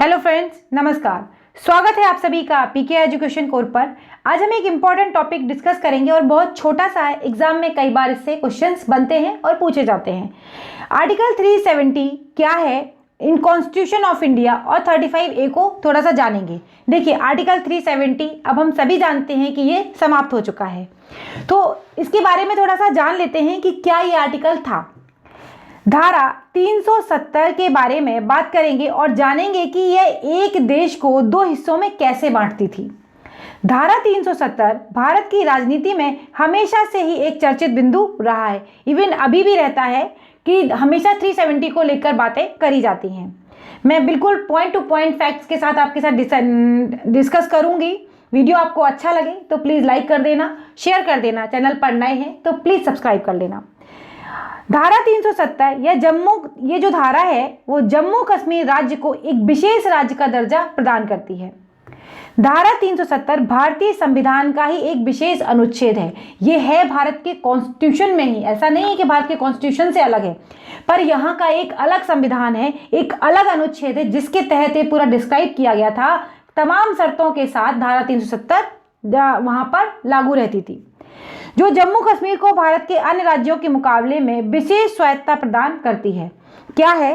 Hello friends, नमस्कार। स्वागत है आप सभी का पीके एजुकेशन कोर्स पर। आज हम एक इम्पॉर्टेंट टॉपिक डिस्कस करेंगे और बहुत छोटा सा है, एग्जाम में कई बार इससे क्वेश्चंस बनते हैं और पूछे जाते हैं। आर्टिकल 370 क्या है इन कॉन्स्टिट्यूशन ऑफ इंडिया और 35A को थोड़ा सा जानेंगे। देखिए, आर्टिकल 370 अब हम सभी जानते हैं कि ये समाप्त हो चुका है, तो इसके बारे में थोड़ा सा जान लेते हैं कि क्या ये आर्टिकल था। धारा 370 के बारे में बात करेंगे और जानेंगे कि यह एक देश को दो हिस्सों में कैसे बांटती थी। धारा 370 भारत की राजनीति में हमेशा से ही एक चर्चित बिंदु रहा है। इवन अभी भी रहता है कि हमेशा 370 को लेकर बातें करी जाती हैं। मैं बिल्कुल पॉइंट टू पॉइंट फैक्ट्स के साथ आपके साथ डिस्कस करूंगी। वीडियो आपको अच्छा लगे तो प्लीज़ लाइक कर देना, शेयर कर देना। चैनल पर नए हैं तो प्लीज़ सब्सक्राइब कर लेना। धारा 370 ये जो धारा है वो जम्मू कश्मीर राज्य को एक विशेष राज्य का दर्जा प्रदान करती है। धारा 370 भारतीय संविधान का ही एक विशेष अनुच्छेद है। ये है भारत के कॉन्स्टिट्यूशन में ही, ऐसा नहीं है कि भारत के कॉन्स्टिट्यूशन से अलग है, पर यहाँ का एक अलग संविधान है, एक अलग अनुच्छेद है जिसके तहत ये पूरा डिस्क्राइब किया गया था। तमाम शर्तों के साथ धारा 370 वहाँ पर लागू रहती थी, जो जम्मू कश्मीर को भारत के अन्य राज्यों के मुकाबले में विशेष स्वायत्तता प्रदान करती है। क्या है?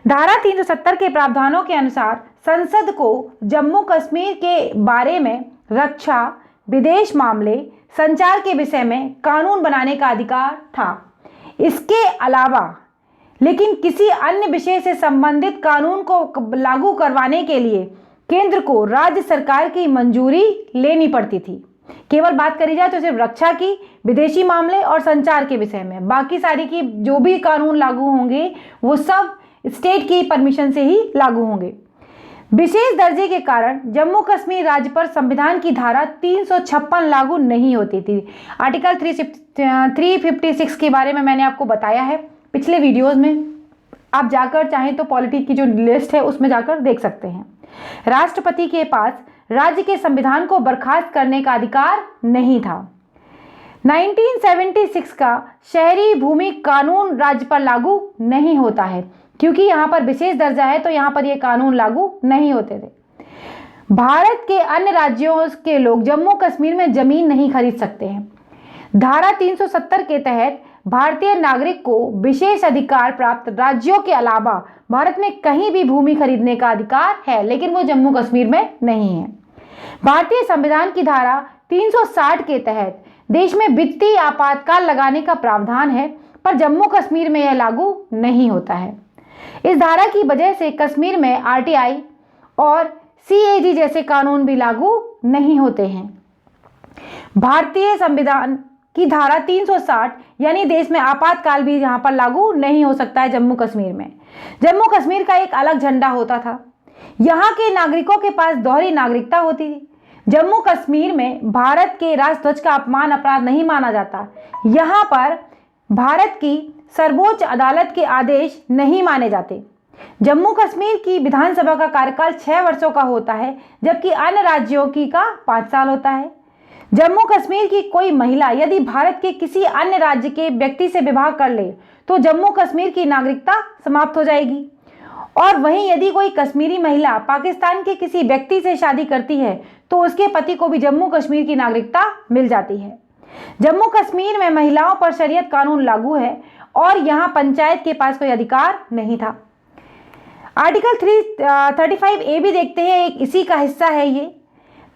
धारा 370 के प्रावधानों के अनुसार संसद को जम्मू कश्मीर के बारे में रक्षा, विदेश मामले, संचार के विषय में कानून बनाने का अधिकार था। इसके अलावा लेकिन किसी अन्य विषय से संबंधित कानून को लागू करवाने के लिए केंद्र को राज्य सरकार की मंजूरी लेनी पड़ती थी। केवल बात करी जाए तो सिर्फ रक्षा की, विदेशी मामले और संचार के विषय में, बाकी सारी की जो भी कानून लागू होंगे वो सब स्टेट की परमिशन से ही लागू होंगे। विशेष दर्जे के कारण जम्मू कश्मीर राज्य पर संविधान की धारा 356 लागू नहीं होती थी। आर्टिकल 356 के बारे में मैंने आपको बताया है पिछले वीडियोस में, आप जाकर चाहें तो पॉलिटी की जो लिस्ट है उसमें जाकर देख सकते हैं। राष्ट्रपति के पास राज्य के संविधान को बर्खास्त करने का अधिकार नहीं था। 1976 का शहरी भूमि कानून राज्य पर लागू नहीं होता है, क्योंकि यहाँ पर विशेष दर्जा है तो यहाँ पर ये कानून लागू नहीं होते थे। भारत के अन्य राज्यों के लोग जम्मू कश्मीर में जमीन नहीं खरीद सकते हैं। धारा 370 के तहत भारतीय नागरिक को विशेष अधिकार प्राप्त राज्यों के अलावा भारत में कहीं भी भूमि खरीदने का अधिकार है, लेकिन वो जम्मू कश्मीर में नहीं है। भारतीय संविधान की धारा 360 के तहत देश में वित्तीय आपातकाल लगाने का प्रावधान है, पर जम्मू कश्मीर में यह लागू नहीं होता है। इस धारा की वजह से कश्मीर में आरटीआई और सीएजी जैसे कानून भी लागू नहीं होते हैं। भारतीय संविधान की धारा 360 यानी देश में आपातकाल भी यहाँ पर लागू नहीं हो सकता है जम्मू कश्मीर में। जम्मू कश्मीर का एक अलग झंडा होता था। यहाँ के नागरिकों के पास दोहरी नागरिकता होती थी। जम्मू कश्मीर में भारत के राष्ट्रध्वज का अपमान अपराध नहीं माना जाता। यहाँ पर भारत की सर्वोच्च अदालत के आदेश नहीं माने जाते। जम्मू कश्मीर की विधानसभा का कार्यकाल 6 वर्षों का होता है, जबकि अन्य राज्यों की का 5 साल होता है। जम्मू कश्मीर की कोई महिला यदि भारत के किसी अन्य राज्य के व्यक्ति से विवाह कर ले तो जम्मू कश्मीर की नागरिकता समाप्त हो जाएगी, और वहीं यदि कोई कश्मीरी महिला पाकिस्तान के किसी व्यक्ति से शादी करती है तो उसके पति को भी जम्मू कश्मीर की नागरिकता मिल जाती है। जम्मू कश्मीर में महिलाओं पर शरीयत कानून लागू है और यहाँ पंचायत के पास कोई अधिकार नहीं था। आर्टिकल 35A भी देखते हैं, एक इसी का हिस्सा है। ये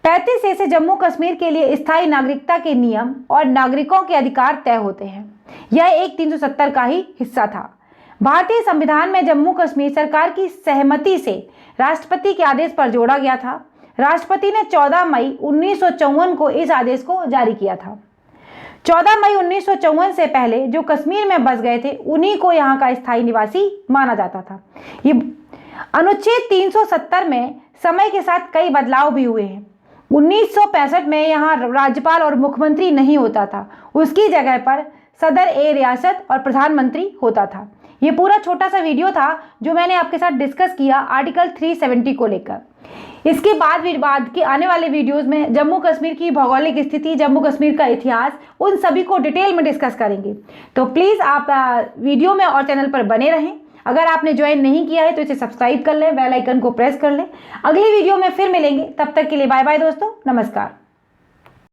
35A से जम्मू कश्मीर के लिए स्थायी नागरिकता के नियम और नागरिकों के अधिकार तय होते हैं। यह एक 370 का ही हिस्सा था। भारतीय संविधान में जम्मू कश्मीर सरकार की सहमति से राष्ट्रपति के आदेश पर जोड़ा गया था। राष्ट्रपति ने 14 मई 1954 को इस आदेश को जारी किया था। 14 मई 1954 से पहले जो कश्मीर में बस गए थे उन्हीं को यहाँ का स्थायी निवासी माना जाता था। ये अनुच्छेद 370 में समय के साथ कई बदलाव भी हुए हैं। 1965 में यहाँ राज्यपाल और मुख्यमंत्री नहीं होता था, उसकी जगह पर सदर रियासत और प्रधानमंत्री होता था। ये पूरा छोटा सा वीडियो था जो मैंने आपके साथ डिस्कस किया आर्टिकल 370 को लेकर। इसके बाद के आने वाले वीडियोस में जम्मू कश्मीर की भौगोलिक स्थिति, जम्मू कश्मीर का इतिहास, उन सभी को डिटेल में डिस्कस करेंगे। तो प्लीज़ आप वीडियो में और चैनल पर बने रहें। अगर आपने ज्वाइन नहीं किया है तो इसे सब्सक्राइब कर लें, बेल आइकन को प्रेस कर लें। अगली वीडियो में फिर मिलेंगे, तब तक के लिए बाय बाय दोस्तों, नमस्कार।